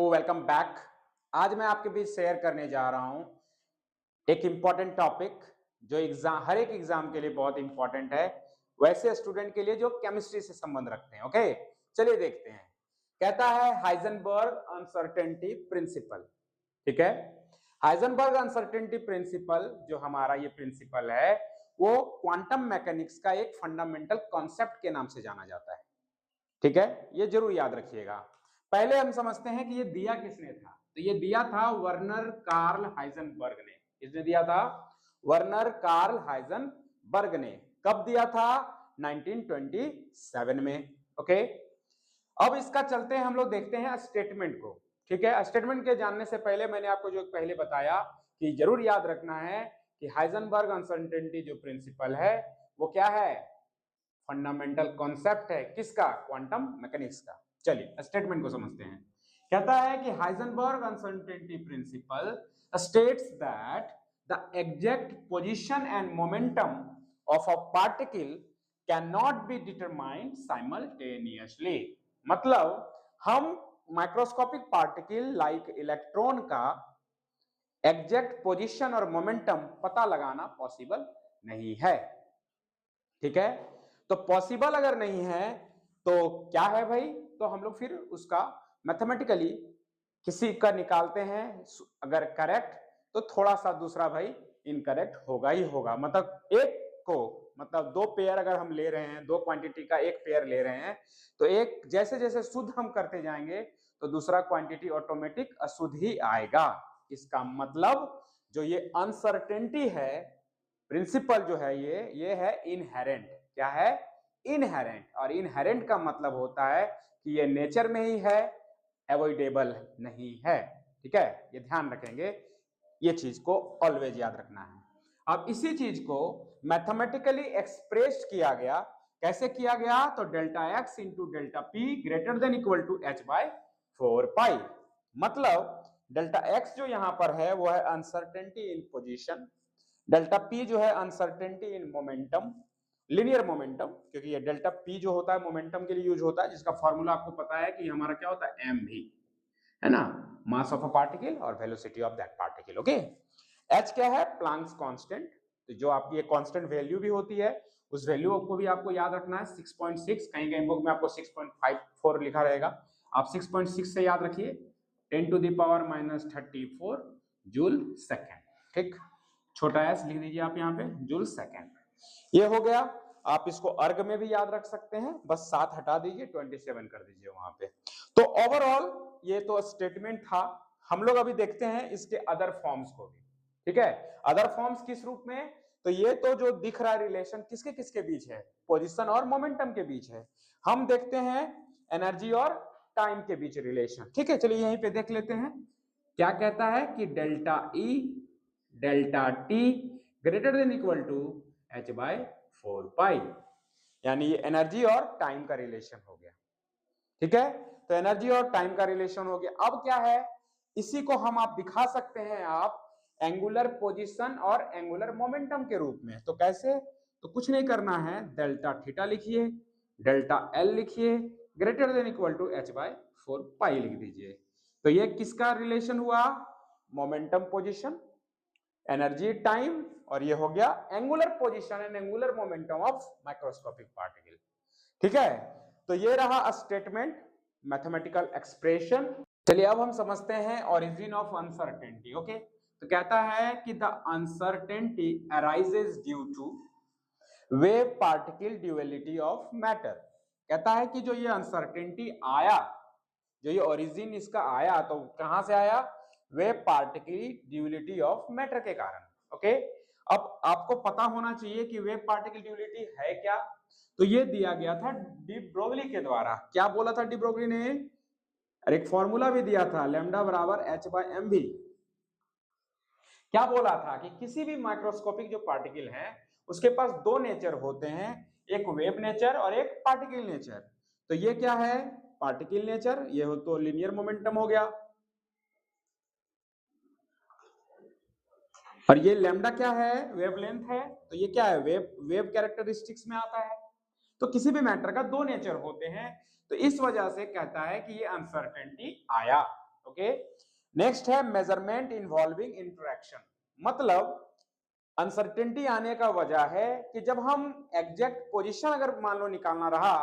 Welcome back. आज मैं आपके बीच शेयर करने जा रहा हूं एक इंपॉर्टेंट टॉपिक जो हर एक एग्जाम के लिए बहुत इंपॉर्टेंट है, वैसे स्टूडेंट के लिए जो केमिस्ट्री से संबंध रखते हैं। ओके, चलिए देखते हैं। कहता है हाइजेनबर्ग अनसर्टेनिटी प्रिंसिपल। ठीक है, हाइजेनबर्ग अनसर्टेनिटी प्रिंसिपल जो हमारा ये प्रिंसिपल है वो क्वांटम मैकेनिक्स का एक फंडामेंटल कॉन्सेप्ट के नाम से जाना जाता है। ठीक है, ये जरूर याद रखिएगा। पहले हम समझते हैं कि ये दिया किसने था। तो ये दिया था वर्नर कार्ल हाइजेनबर्ग ने। किसने दिया था? वर्नर कार्ल हाइजेनबर्ग ने। कब दिया था? 1927 में। ओके, अब इसका चलते हैं हम लोग देखते हैं स्टेटमेंट को। ठीक है, स्टेटमेंट के जानने से पहले मैंने आपको जो पहले बताया कि जरूर याद रखना है कि हाइजेनबर्ग अनसर्टेनिटी जो प्रिंसिपल है वो क्या है? फंडामेंटल कॉन्सेप्ट है। किसका? क्वांटम मैकेनिक्स का। चलिए स्टेटमेंट को समझते हैं। कहता है कि Heisenberg uncertainty principle states that the exact position and momentum of a particle can not be determined simultaneously. मतलब हम माइक्रोस्कोपिक पार्टिकल लाइक इलेक्ट्रॉन का एग्जैक्ट पोजीशन और मोमेंटम पता लगाना पॉसिबल नहीं है। ठीक है, तो पॉसिबल अगर नहीं है तो क्या है भाई? तो हम लोग फिर उसका मैथमेटिकली किसी का निकालते हैं। अगर करेक्ट तो थोड़ा सा दूसरा भाई इनकरेक्ट होगा ही होगा। मतलब एक को, मतलब दो पेयर अगर हम ले रहे हैं, दो क्वांटिटी का एक पेयर ले रहे हैं, तो एक जैसे जैसे शुद्ध हम करते जाएंगे तो दूसरा क्वांटिटी ऑटोमेटिक अशुद्ध ही आएगा। इसका मतलब जो ये अनसर्टेनिटी है प्रिंसिपल जो है ये है इनहेरेंट। क्या है? इनहेरेंट। और इनहेरेंट का मतलब होता है कि ये नेचर में ही है, अवॉइडेबल नहीं है। ठीक है, ये ध्यान रखेंगे, ये चीज को ऑलवेज याद रखना है। अब इसी चीज को मैथमेटिकली एक्सप्रेस किया गया। कैसे किया गया? तो delta x into delta p greater than equal to h by 4 pi. मतलब डेल्टा एक्स जो यहां पर है वो है uncertainty in position, delta p जो है uncertainty in momentum, linear momentum, क्योंकि ये डेल्टा पी जो होता है मोमेंटम के लिए यूज होता है, जिसका फॉर्मूला आपको पता है कि हमारा क्या होता है? एम भी है ना, मास ऑफ अ पार्टिकल और velocity of that particle. Okay, H क्या है? Planck's constant. तो जो आपकी ये कांस्टेंट वैल्यू भी होती है उस वैल्यू को भी आपको याद रखना है 6.6। कहीं कहीं बुक में आपको 6.54 लिखा रहेगा, आप 6.6 से याद रखिए। 10 to the power -34 joule second. ठीक, छोटा एस लिख दीजिए आप यहाँ पे, जूल सेकेंड। ये हो गया। आप इसको अर्ग में भी याद रख सकते हैं, बस 7 हटा दीजिए, 27 कर दीजिए वहां पे। तो ओवरऑल ये तो स्टेटमेंट था। हम लोग अभी देखते हैं इसके अदर फॉर्म्स को भी। ठीक है, अदर फॉर्म्स किस रूप में? तो ये तो जो दिख रहा है रिलेशन किसके किसके बीच है? पोजीशन और मोमेंटम के बीच है। हम देखते हैं एनर्जी और टाइम के बीच रिलेशन। ठीक है, चलिए यहीं पे देख लेते हैं क्या कहता है कि delta E delta t greater than equal to h by 4 pi, यानी ये एनर्जी और टाइम का रिलेशन हो गया। ठीक है, तो एनर्जी और टाइम का रिलेशन हो गया। अब क्या है? इसी को हम आप दिखा सकते हैं आप एंगुलर पोजीशन और एंगुलर मोमेंटम के रूप में। तो कैसे? तो कुछ नहीं करना है, डेल्टा थीटा लिखिए, डेल्टा एल लिखिए, greater than equal to h by 4 pi लिख दीजिए। तो ये किसका रिलेशन हुआ? मोमेंटम पोजीशन, एनर्जी टाइम, और ये हो गया angular position and angular momentum of microscopic particle. ठीक है, तो ये रहा स्टेटमेंट, मैथमेटिकल एक्सप्रेशन। चलिए अब हम समझते हैं ओरिजिन ऑफ अनसर्टेनिटी। ओके, तो कहता है कि the uncertainty arises due to wave particle duality of matter. कहता है कि जो ये अनसर्टेनिटी आया, जो ये ओरिजिन इसका आया, तो कहां से आया? Wave particle duality of matter के कारण। ओके, अब आपको पता होना चाहिए कि वेव पार्टिकल ड्यूअलिटी है क्या। तो ये दिया गया था डी ब्रोगली के द्वारा। क्या बोला था डी ब्रोगली ने? और एक फॉर्मूला भी दिया था, लैम्डा बराबर एच बाय एम भी। क्या बोला था कि किसी भी माइक्रोस्कोपिक जो पार्टिकल है उसके पास दो नेचर होते हैं, एक वेव नेचर और एक पार्टिकल नेचर। तो ये क्या है? Particle nature. ये हो तो लिनियर मोमेंटम हो गया, और ये लैम्डा क्या है? वेवलेंथ है। तो ये क्या है? वेव कैरेक्टरिस्टिक्स में आता है। तो किसी भी मैटर का दो नेचर होते हैं, तो इस वजह से कहता है कि ये अनसर्टेनिटी आया। ओके। नेक्स्ट है मेजरमेंट इन्वॉल्विंग इंटरेक्शन, मतलब अनसर्टेनिटी आने का वजह है कि जब हम एग्जैक्ट पोजीशन अगर मान लो निकालना रहा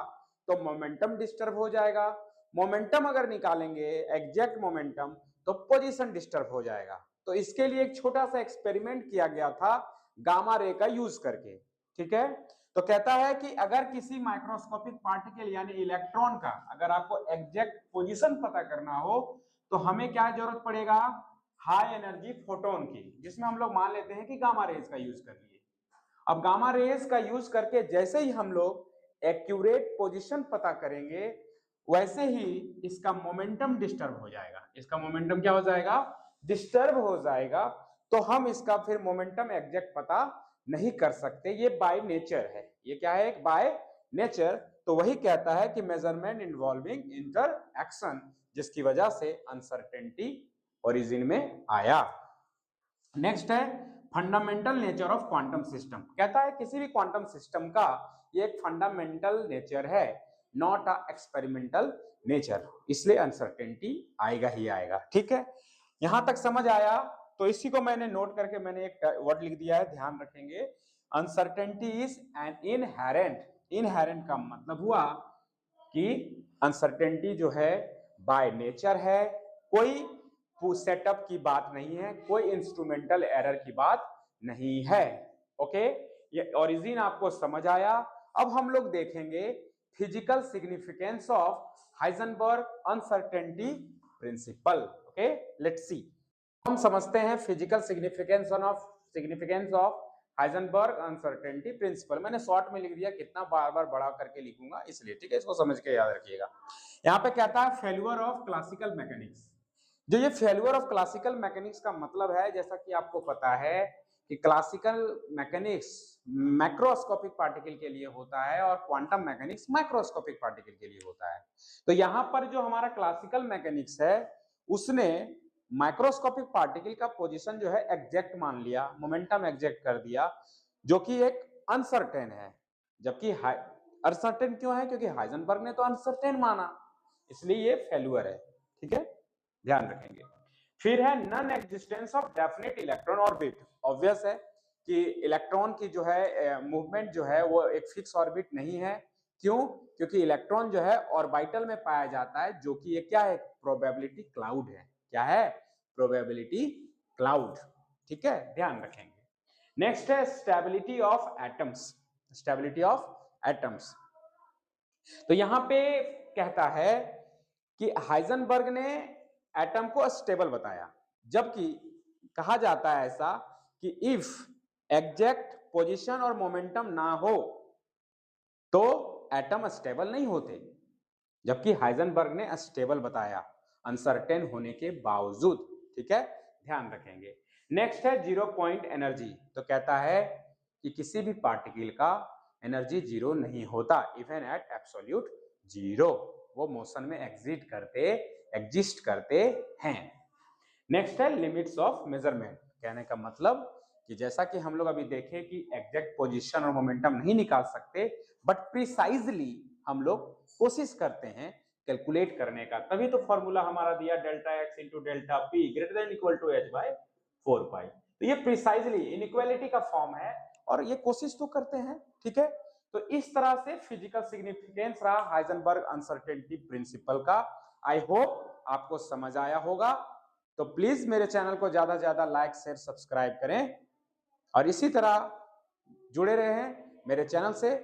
तो मोमेंटम डिस्टर्ब हो जाएगा, मोमेंटम अगर निकालेंगे एग्जैक्ट मोमेंटम तो पोजीशन डिस्टर्ब हो जाएगा। तो इसके लिए एक छोटा सा एक्सपेरिमेंट किया गया था गामा रे का यूज करके, ठीक है। तो कहता है कि अगर किसी माइक्रोस्कोपिक पार्टिकल यानी इलेक्ट्रॉन का अगर आपको एग्जैक्ट पोजीशन पता करना हो तो हमें क्या जरूरत पड़ेगा, हाई एनर्जी फोटोन की, जिसमें हम लोग मान लेते हैं कि गामा रेज का यूज कर लिए। अब गामा रेज का यूज करके जैसे ही हम लोग एक्यूरेट पोजीशन पता करेंगे वैसे ही इसका मोमेंटम डिस्टर्ब हो जाएगा। इसका मोमेंटम क्या हो जाएगा, डिस्टर्ब हो जाएगा। तो हम इसका फिर मोमेंटम एग्जैक्ट पता नहीं कर सकते, ये बाय नेचर है। ये क्या है, एक बाय नेचर। तो वही कहता है कि मेजरमेंट इन्वॉल्विंग इंटरएक्शन, जिसकी वजह से अनसर्टेनिटी ओरिजिन में आया। नेक्स्ट है fundamental nature of quantum system. कहता है किसी भी क्वांटम सिस्टम का ये एक फंडामेंटल नेचर है, नॉट अ एक्सपेरिमेंटल नेचर, इसलिए अनसर्टेनिटी आएगा ही आएगा। ठीक है, यहां तक समझ आया? तो इसी को मैंने नोट करके मैंने एक वर्ड लिख दिया है, ध्यान रखेंगे। Uncertainty is an inherent, inherent का मतलब हुआ कि अनसर्टेनिटी जो है बाय नेचर है, कोई सेटअप की बात नहीं है, कोई इंस्ट्रूमेंटल एरर की बात नहीं है। ओके, ये ओरिजिन आपको समझ आया। अब हम लोग देखेंगे physical significance of Heisenberg uncertainty principle. Okay, let's see. हम समझते हैं physical significance of Heisenberg uncertainty principle. मैंने शॉर्ट में लिख दिया, कितना बार बार बड़ा करके लिखूंगा इसलिए, ठीक है, इसको समझ के याद रखिएगा। यहाँ पे कहता है फेल्यूर ऑफ क्लासिकल मैकेनिक्स। जो ये फेल्यूर ऑफ क्लासिकल मैकेनिक्स का मतलब है, जैसा कि आपको पता है कि क्लासिकल मैकेनिक्स मैक्रोस्कोपिक पार्टिकल के लिए होता है और क्वांटम मैकेनिक्स माइक्रोस्कोपिक पार्टिकल के लिए होता है। तो यहाँ पर जो हमारा क्लासिकल मैकेनिक्स है उसने माइक्रोस्कोपिक पार्टिकल का पोजीशन जो है एग्जैक्ट मान लिया, मोमेंटम एग्जैक्ट कर दिया, जो कि एक अनसर्टेन है। जबकि अनसर्टेन क्यों है, क्योंकि हाइजेनबर्ग ने तो अनसर्टेन माना, इसलिए ये फेल्यूर है। ठीक है, ध्यान रखेंगे। फिर है non existence of definite electron orbit. Obvious है कि इलेक्ट्रॉन की जो है मूवमेंट जो है वो एक फिक्स ऑर्बिट नहीं है। क्यों? क्योंकि इलेक्ट्रॉन जो है ऑर्बिटल में पाया जाता है, जो कि ये क्या है, प्रोबेबिलिटी क्लाउड है। क्या है? Probability cloud. ठीक है, ध्यान रखेंगे। नेक्स्ट है stability of atoms, stability of atoms. तो यहां पे कहता है कि हाइजेनबर्ग ने एटम को स्टेबल बताया, जबकि कहा जाता है ऐसा कि इफ एग्जैक्ट पोजीशन और मोमेंटम ना हो तो एटम स्टेबल नहीं होते, जबकि हाइजेनबर्ग ने स्टेबल बताया अनसर्टेन होने के बावजूद। ठीक है, ध्यान रखेंगे। नेक्स्ट है जीरो पॉइंट एनर्जी। तो कहता है कि किसी भी पार्टिकल का एनर्जी जीरो नहीं होता, इवन एट एब्सोल्यूट जीरो, वो मोशन में एग्जिस्ट करते हैं। नेक्स्ट है लिमिट्स ऑफ मेजरमेंट। कहने का मतलब कि जैसा कि हम लोग अभी देखें कि एग्जैक्ट पोजीशन और मोमेंटम नहीं निकाल सकते, बट प्रिसाइजली हम लोग कोशिश करते हैं कैलकुलेट करने का। तभी तो फॉर्मूला हमारा दिया delta x into delta p greater than equal to h by 4 pi. तो ये प्रिसाइजली इनइक्वालिटी का फॉर्म है और ये कोशिश तो करते हैं। ठीक है, तो इस तरह से फिजिकल सिग्निफिकेंस रहा हाइजेनबर्ग अनसर्टेनिटी प्रिंसिपल का। आई होप आपको समझ आया होगा। तो प्लीज मेरे चैनल को ज्यादा से ज्यादा लाइक शेयर सब्सक्राइब करें और इसी तरह जुड़े रहें मेरे चैनल से।